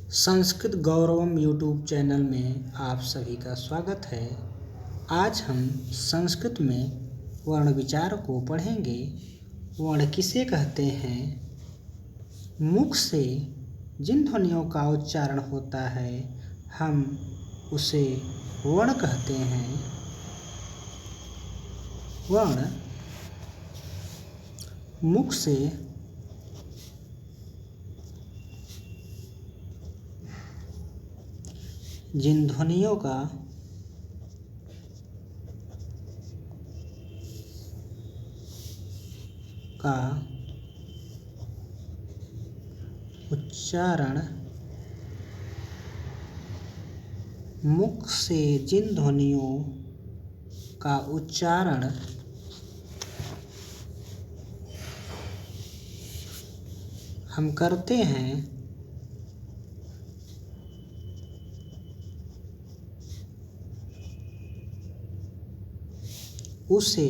Sanskrit गौरवम YouTube channel में आप सभी का स्वागत है। आज हम संस्कृत में वर्ण विचार को पढ़ेंगे। वर्ण किसे कहते हैं? मुख से जिन ध्वनियों का उच्चारण होता है हम उसे वर्ण कहते हैं। वर्ण मुख से जिन ध्वनियों का उच्चारण मुख से जिन ध्वनियों का उच्चारण हम करते हैं उसे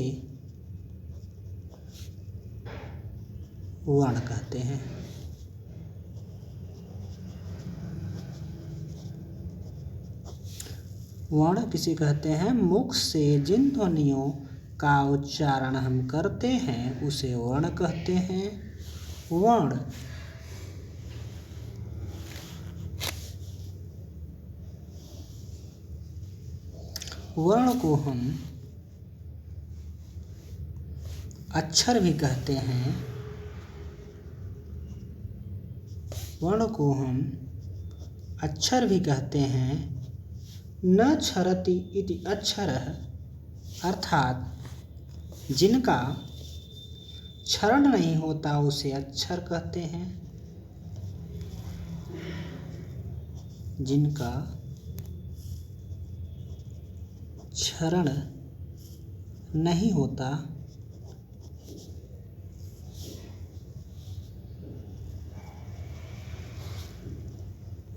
वर्ण कहते हैं। वर्ण किसे कहते हैं? मुख से जिन ध्वनियों का उच्चारण हम करते हैं उसे वर्ण कहते हैं। वर्ण वर्ण को हम अक्षर भी कहते हैं। वर्ण को हम अक्षर भी कहते हैं। न क्षरति इति अक्षरः, अर्थात जिनका क्षरण नहीं होता उसे अक्षर कहते हैं। जिनका क्षरण नहीं होता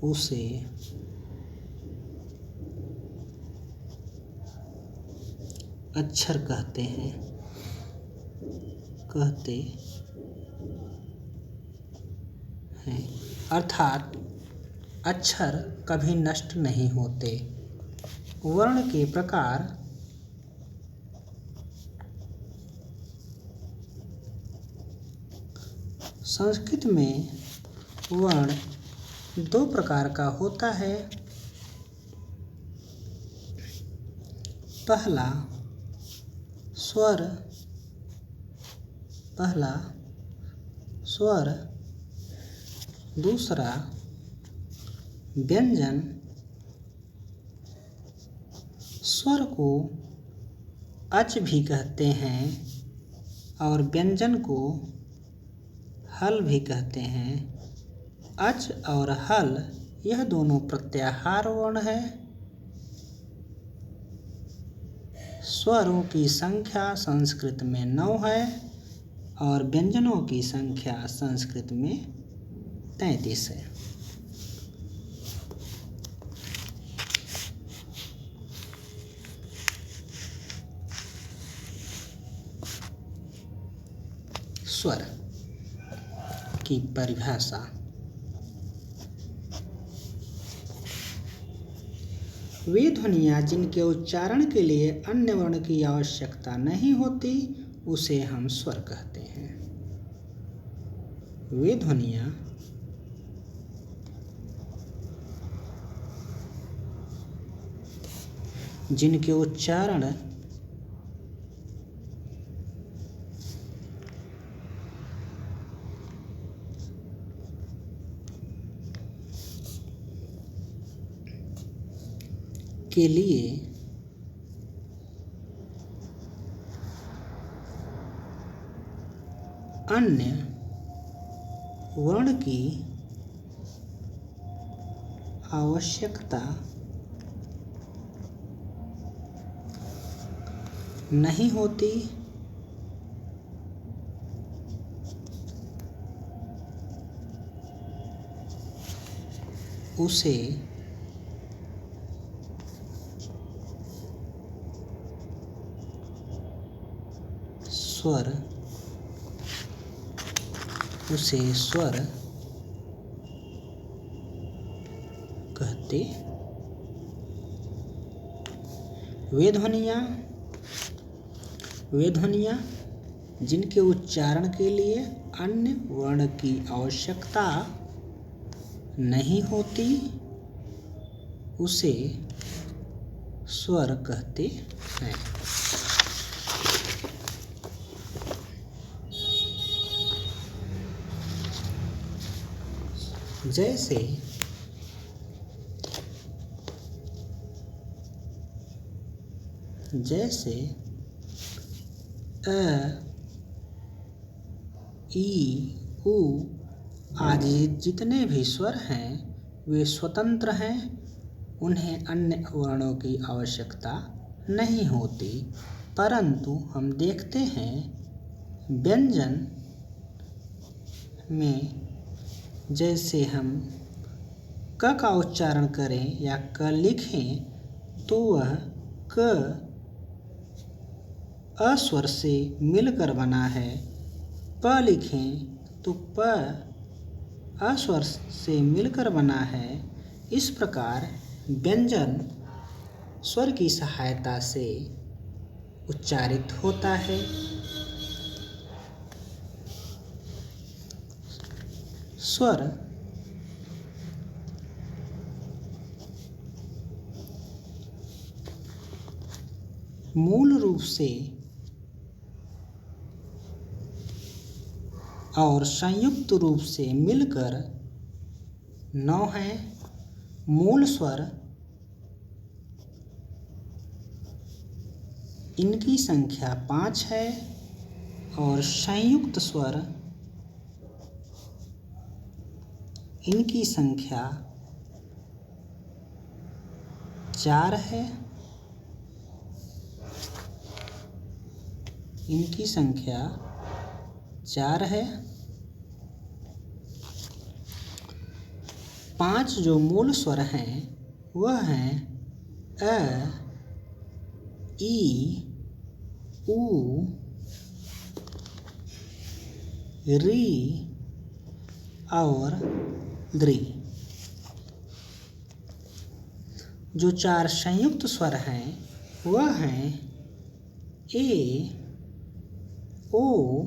उसे अक्षर कहते हैं। अर्थात अक्षर कभी नष्ट नहीं होते। वर्ण के प्रकार संस्कृत में वर्ण दो प्रकार का होता है। पहला स्वर, दूसरा व्यंजन। स्वर को अच भी कहते हैं और व्यंजन को हल भी कहते हैं। अच और हल यह दोनों प्रत्याहार वर्ण है। स्वरों की संख्या संस्कृत में 9 है और व्यंजनों की संख्या संस्कृत में 33 है। स्वर की परिभाषा। वे ध्वनियाँ जिनके उच्चारण के लिए अन्य वर्ण की आवश्यकता नहीं होती उसे हम स्वर कहते हैं। वे ध्वनियाँ जिनके उच्चारण के लिए अन्य वर्ण की आवश्यकता नहीं होती उसे स्वर कहते। वे ध्वनियाँ जिनके उच्चारण के लिए अन्य वर्ण की आवश्यकता नहीं होती उसे स्वर कहते हैं। जैसे अ, ई, उ आदि जितने भी स्वर हैं वे स्वतंत्र हैं, उन्हें अन्य वर्णों की आवश्यकता नहीं होती। परंतु हम देखते हैं व्यंजन में जैसे हम क का उच्चारण करें या क लिखें तो वह क अ स्वर से मिलकर बना है। प लिखें तो प अ स्वर से मिलकर बना है। इस प्रकार व्यंजन स्वर की सहायता से उच्चारित होता है। स्वर मूल रूप से और संयुक्त रूप से मिलकर 9 हैं। मूल स्वर इनकी संख्या 5 है और संयुक्त स्वर इनकी संख्या 4 है। इनकी संख्या 4 है। 5 जो मूल स्वर हैं वह हैं अ, ई, उ, री और दृ। जो 4 संयुक्त स्वर हैं वह हैं ए, ओ,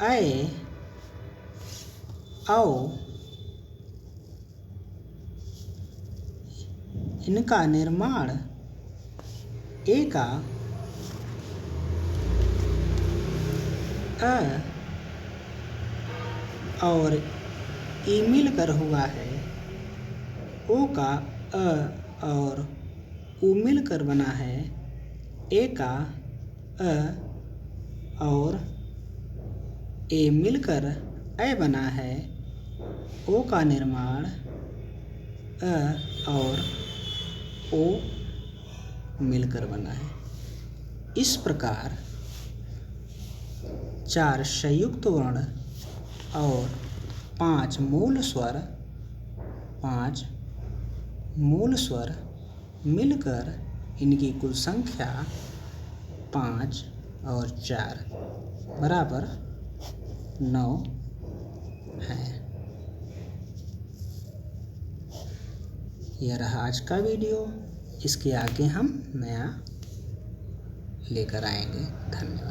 ऐ, औ। इनका निर्माण ए का अ और ई मिलकर हुआ है। ओ का अ और उ मिलकर बना है। ए का अ और ए मिलकर ऐ बना है। ओ का निर्माण अ और ओ मिलकर बना है। इस प्रकार 4 संयुक्त वर्ण और 5 मूल स्वर मिलकर इनकी कुल संख्या 5 और 4 बराबर 9 है। यह रहा आज का वीडियो। इसके आगे हम नया लेकर आएंगे। धन्यवाद।